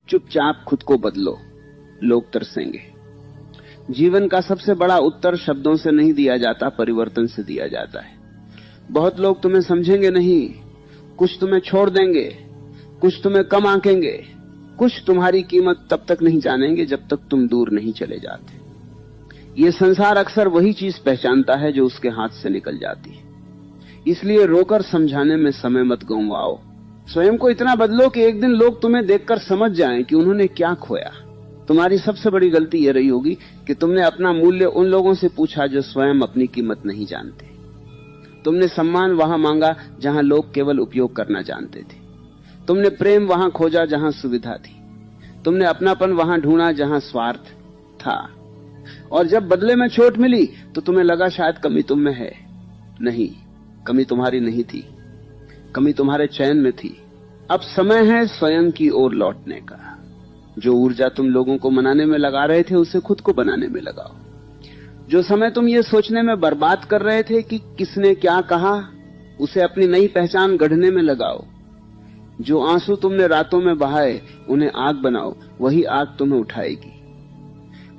चुपचाप खुद को बदलो, लोग तरसेंगे। जीवन का सबसे बड़ा उत्तर शब्दों से नहीं दिया जाता, परिवर्तन से दिया जाता है। बहुत लोग तुम्हें समझेंगे नहीं, कुछ तुम्हें छोड़ देंगे, कुछ तुम्हें कम आंकेंगे, कुछ तुम्हारी कीमत तब तक नहीं जानेंगे जब तक तुम दूर नहीं चले जाते। ये संसार अक्सर वही चीज पहचानता है जो उसके हाथ से निकल जाती है। इसलिए रोकर समझाने में समय मत गंवाओ। स्वयं को इतना बदलो कि एक दिन लोग तुम्हें देखकर समझ जाएं कि उन्होंने क्या खोया। तुम्हारी सबसे बड़ी गलती यह रही होगी कि तुमने अपना मूल्य उन लोगों से पूछा जो स्वयं अपनी कीमत नहीं जानते। तुमने सम्मान वहां मांगा जहां लोग केवल उपयोग करना जानते थे। तुमने प्रेम वहां खोजा जहां सुविधा थी। तुमने अपनापन वहां ढूंढा जहां स्वार्थ था। और जब बदले में चोट मिली तो तुम्हें लगा शायद कमी तुम में है। नहीं, कमी तुम्हारी नहीं थी, कमी तुम्हारे चयन में थी। अब समय है स्वयं की ओर लौटने का। जो ऊर्जा तुम लोगों को मनाने में लगा रहे थे उसे खुद को बनाने में लगाओ। जो समय तुम ये सोचने में बर्बाद कर रहे थे कि किसने क्या कहा, उसे अपनी नई पहचान गढ़ने में लगाओ। जो आंसू तुमने रातों में बहाए उन्हें आग बनाओ। वही आग तुम्हें उठाएगी,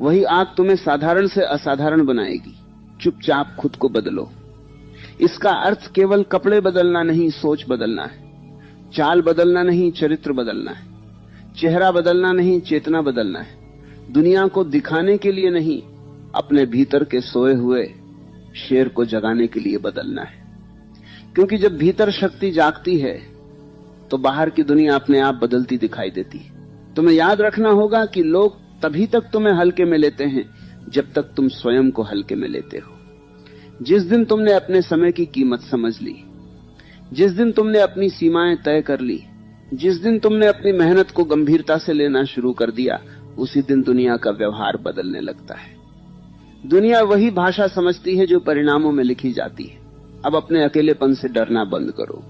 वही आग तुम्हें साधारण से असाधारण बनाएगी। चुपचाप खुद को बदलो। इसका अर्थ केवल कपड़े बदलना नहीं, सोच बदलना है। चाल बदलना नहीं, चरित्र बदलना है। चेहरा बदलना नहीं, चेतना बदलना है। दुनिया को दिखाने के लिए नहीं, अपने भीतर के सोए हुए शेर को जगाने के लिए बदलना है। क्योंकि जब भीतर शक्ति जागती है तो बाहर की दुनिया अपने आप बदलती दिखाई देती है। तुम्हें याद रखना होगा कि लोग तभी तक तुम्हें हल्के में लेते हैं जब तक तुम स्वयं को हल्के में लेते हो। जिस दिन तुमने अपने समय की कीमत समझ ली, जिस दिन तुमने अपनी सीमाएं तय कर ली, जिस दिन तुमने अपनी मेहनत को गंभीरता से लेना शुरू कर दिया, उसी दिन दुनिया का व्यवहार बदलने लगता है। दुनिया वही भाषा समझती है जो परिणामों में लिखी जाती है। अब अपने अकेलेपन से डरना बंद करो।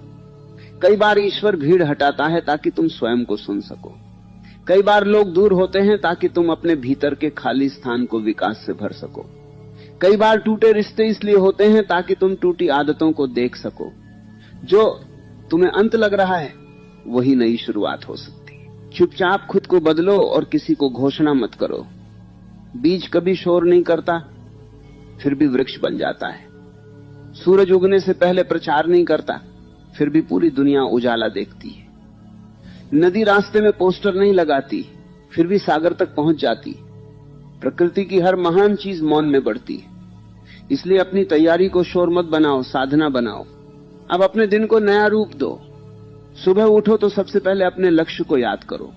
कई बार ईश्वर भीड़ हटाता है ताकि तुम स्वयं को सुन सको। कई बार लोग दूर होते हैं ताकि तुम अपने भीतर के खाली स्थान को विकास से भर सको। कई बार टूटे रिश्ते इसलिए होते हैं ताकि तुम टूटी आदतों को देख सको। जो तुम्हें अंत लग रहा है वही नई शुरुआत हो सकती है। चुपचाप खुद को बदलो और किसी को घोषणा मत करो। बीज कभी शोर नहीं करता, फिर भी वृक्ष बन जाता है। सूरज उगने से पहले प्रचार नहीं करता, फिर भी पूरी दुनिया उजाला देखती है। नदी रास्ते में पोस्टर नहीं लगाती, फिर भी सागर तक पहुंच जाती। प्रकृति की हर महान चीज मौन में बढ़ती है। इसलिए अपनी तैयारी को शोर मत बनाओ, साधना बनाओ। अब अपने दिन को नया रूप दो। सुबह उठो तो सबसे पहले अपने लक्ष्य को याद करो।